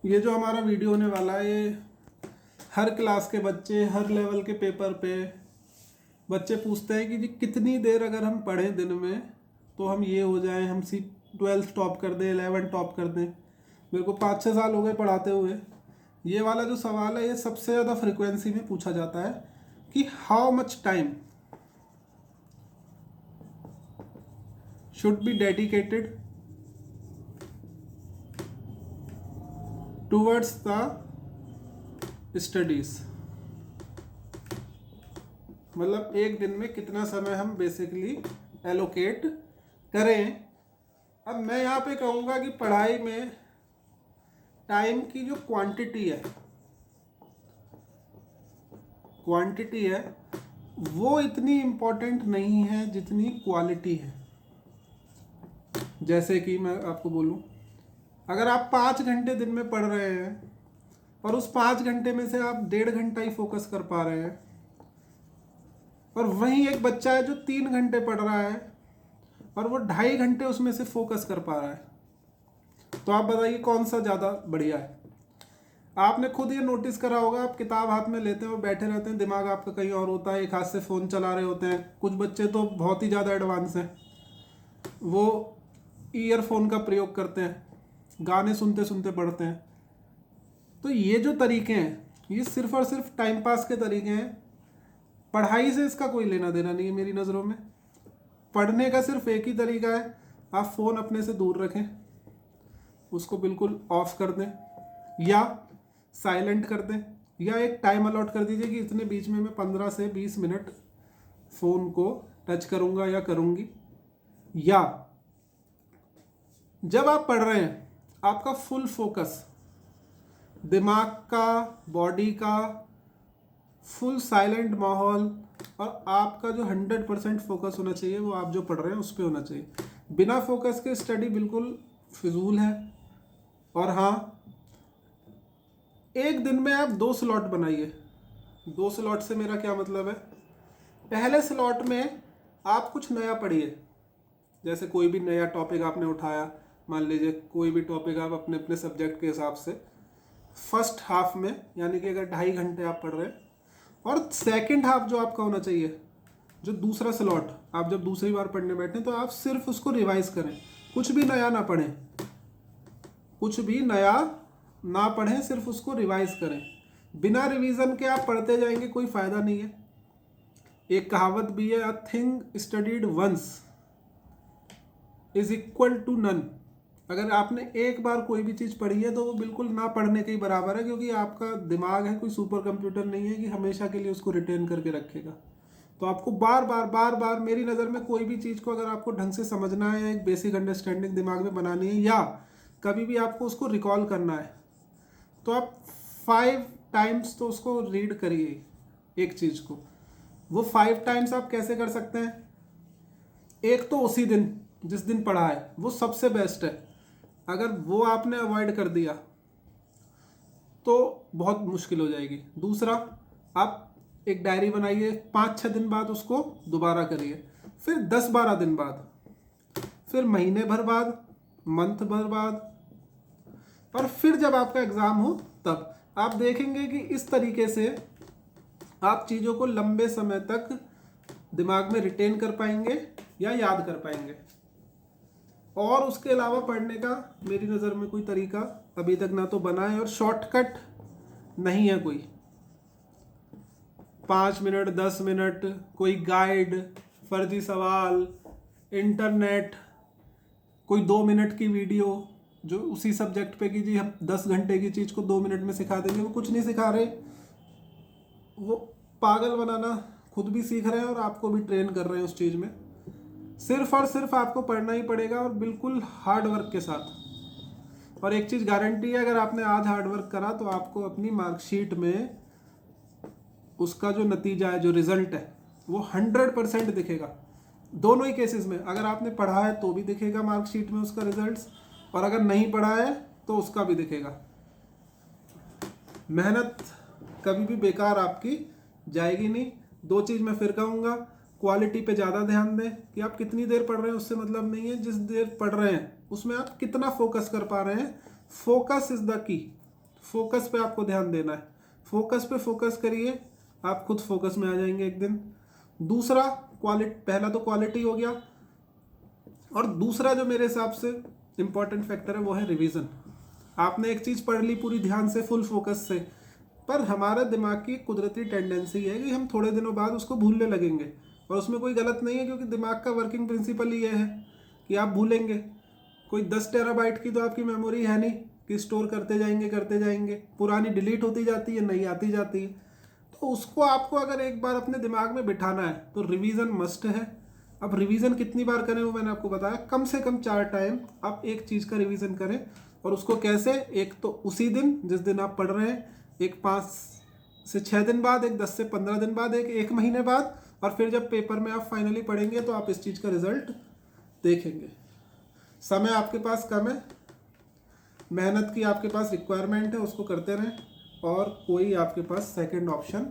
ये जो हमारा वीडियो होने वाला है, ये हर क्लास के बच्चे, हर लेवल के पेपर पे बच्चे पूछते हैं कि जी कितनी देर अगर हम पढ़ें दिन में तो हम ये हो जाएं, हम 12th टॉप कर दें, 11 टॉप कर दें। मेरे को 5-6 साल हो गए पढ़ाते हुए। ये वाला जो सवाल है ये सबसे ज़्यादा फ्रिक्वेंसी में पूछा जाता है कि how much time should be dedicated towards the studies. मतलब एक दिन में कितना समय हम बेसिकली एलोकेट करें। अब मैं यहाँ पे कहूँगा कि पढ़ाई में टाइम की जो क्वांटिटी है वो इतनी इम्पोर्टेंट नहीं है जितनी क्वालिटी है। जैसे कि मैं आपको बोलूँ, अगर आप 5 घंटे दिन में पढ़ रहे हैं और उस 5 घंटे में से आप 1.5 घंटा ही फोकस कर पा रहे हैं, और वहीं एक बच्चा है जो 3 घंटे पढ़ रहा है और वो 2.5 घंटे उसमें से फोकस कर पा रहा है, तो आप बताइए कौन सा ज़्यादा बढ़िया है। आपने खुद ये नोटिस करा होगा, आप किताब हाथ में लेते हैं और बैठे रहते हैं, दिमाग आपका कहीं और होता है, एक हाथ से फ़ोन चला रहे होते हैं। कुछ बच्चे तो बहुत ही ज़्यादा एडवांस हैं, वो ईयरफोन का प्रयोग करते हैं, गाने सुनते सुनते पढ़ते हैं। तो ये जो तरीके हैं ये सिर्फ और सिर्फ टाइम पास के तरीके हैं। पढ़ाई से इसका कोई लेना देना नहीं है मेरी नज़रों में। पढ़ने का सिर्फ एक ही तरीका है, आप फ़ोन अपने से दूर रखें, उसको बिल्कुल ऑफ कर दें या साइलेंट कर दें, या एक टाइम अलॉट कर दीजिए कि इतने बीच में मैं 15 से 20 मिनट फ़ोन को टच करूँगा या करूँगी। या जब आप पढ़ रहे हैं आपका फुल फोकस, दिमाग का, बॉडी का फुल साइलेंट माहौल, और आपका जो 100% फोकस होना चाहिए वो आप जो पढ़ रहे हैं उस पर होना चाहिए। बिना फोकस के स्टडी बिल्कुल फिजूल है। और हाँ, एक दिन में आप 2 स्लॉट बनाइए। 2 स्लॉट से मेरा क्या मतलब है, पहले स्लॉट में आप कुछ नया पढ़िए। जैसे कोई भी नया टॉपिक आपने उठाया, मान लीजिए कोई भी टॉपिक आप अपने अपने सब्जेक्ट के हिसाब से फर्स्ट हाफ में, यानी कि अगर 2.5 घंटे आप पढ़ रहे हैं, और सेकंड हाफ जो आपका होना चाहिए, जो दूसरा स्लॉट, आप जब दूसरी बार पढ़ने बैठें तो आप सिर्फ उसको रिवाइज करें, कुछ भी नया ना पढ़ें, कुछ भी नया ना पढ़ें, सिर्फ उसको रिवाइज करें। बिना रिवीजन के आप पढ़ते जाएंगे, कोई फ़ायदा नहीं है। एक कहावत भी है, a thing studied once is equal to none. अगर आपने एक बार कोई भी चीज़ पढ़ी है तो वो बिल्कुल ना पढ़ने के ही बराबर है, क्योंकि आपका दिमाग है कोई सुपर कंप्यूटर नहीं है कि हमेशा के लिए उसको रिटेन करके रखेगा। तो आपको बार बार मेरी नज़र में कोई भी चीज़ को अगर आपको ढंग से समझना है, एक बेसिक अंडरस्टैंडिंग दिमाग में बनानी है, या कभी भी आपको उसको रिकॉल करना है, तो आप 5 टाइम्स तो उसको रीड करिए एक चीज़ को। वो 5 टाइम्स आप कैसे कर सकते हैं, एक तो उसी दिन जिस दिन पढ़ा है वो सबसे बेस्ट है। अगर वो आपने अवॉइड कर दिया तो बहुत मुश्किल हो जाएगी। दूसरा, आप एक डायरी बनाइए, 5-6 दिन बाद उसको दोबारा करिए, फिर 10-12 दिन बाद, फिर महीने भर बाद, मंथ भर बाद, और फिर जब आपका एग्ज़ाम हो तब आप देखेंगे कि इस तरीके से आप चीज़ों को लंबे समय तक दिमाग में रिटेन कर पाएंगे या याद कर पाएंगे। और उसके अलावा पढ़ने का मेरी नज़र में कोई तरीका अभी तक ना तो बना है, और शॉर्टकट नहीं है कोई। 5 मिनट, 10 मिनट, कोई गाइड, फर्जी सवाल, इंटरनेट, कोई 2 मिनट की वीडियो जो उसी सब्जेक्ट पे की जी हम 10 घंटे की चीज़ को 2 मिनट में सिखा देंगे, वो कुछ नहीं सिखा रहे। वो पागल बनाना खुद भी सीख रहे हैं और आपको भी ट्रेन कर रहे हैं उस चीज़ में। सिर्फ और सिर्फ आपको पढ़ना ही पड़ेगा, और बिल्कुल हार्ड वर्क के साथ। और एक चीज़ गारंटी है, अगर आपने आज हार्ड वर्क करा तो आपको अपनी मार्कशीट में उसका जो नतीजा है, जो रिजल्ट है, वो 100% दिखेगा। दोनों ही केसेस में, अगर आपने पढ़ा है तो भी दिखेगा मार्कशीट में उसका रिजल्ट्स, और अगर नहीं पढ़ा है तो उसका भी दिखेगा। मेहनत कभी भी बेकार आपकी जाएगी नहीं। 2 चीज़ मैं फिर कहूँगा, क्वालिटी पे ज़्यादा ध्यान दें कि आप कितनी देर पढ़ रहे हैं उससे मतलब नहीं है, जिस देर पढ़ रहे हैं उसमें आप कितना फोकस कर पा रहे हैं। Focus is the key. Focus पे आपको ध्यान देना है, फोकस पे फोकस करिए, आप खुद फोकस में आ जाएंगे एक दिन। दूसरा क्वालिटी, पहला तो क्वालिटी हो गया, और दूसरा जो मेरे हिसाब से इम्पॉर्टेंट फैक्टर है वो है रिवीजन। आपने एक चीज़ पढ़ ली पूरी ध्यान से, फुल फोकस से, पर हमारा दिमाग की कुदरती टेंडेंसी है कि हम थोड़े दिनों बाद उसको भूलने लगेंगे, और उसमें कोई गलत नहीं है, क्योंकि दिमाग का वर्किंग प्रिंसिपल ही ये है कि आप भूलेंगे। कोई 10 टेराबाइट की तो आपकी मेमोरी है नहीं कि स्टोर करते जाएंगे, पुरानी डिलीट होती जाती है, नई आती जाती है। तो उसको आपको अगर एक बार अपने दिमाग में बिठाना है तो रिवीजन मस्ट है। अब रिवीजन कितनी बार करें वो मैंने आपको बताया, कम से कम 4 टाइम आप एक चीज़ का रिवीजन करें। और उसको कैसे, एक तो उसी दिन जिस दिन आप पढ़ रहे हैं, एक 5 से 6 दिन बाद, एक 10 से 15 दिन बाद, एक महीने बाद, और फिर जब पेपर में आप फाइनली पढ़ेंगे तो आप इस चीज़ का रिजल्ट देखेंगे। समय आपके पास कम है, मेहनत की आपके पास रिक्वायरमेंट है, उसको करते रहें, और कोई आपके पास सेकंड ऑप्शन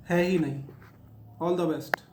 है ही नहीं। All the best.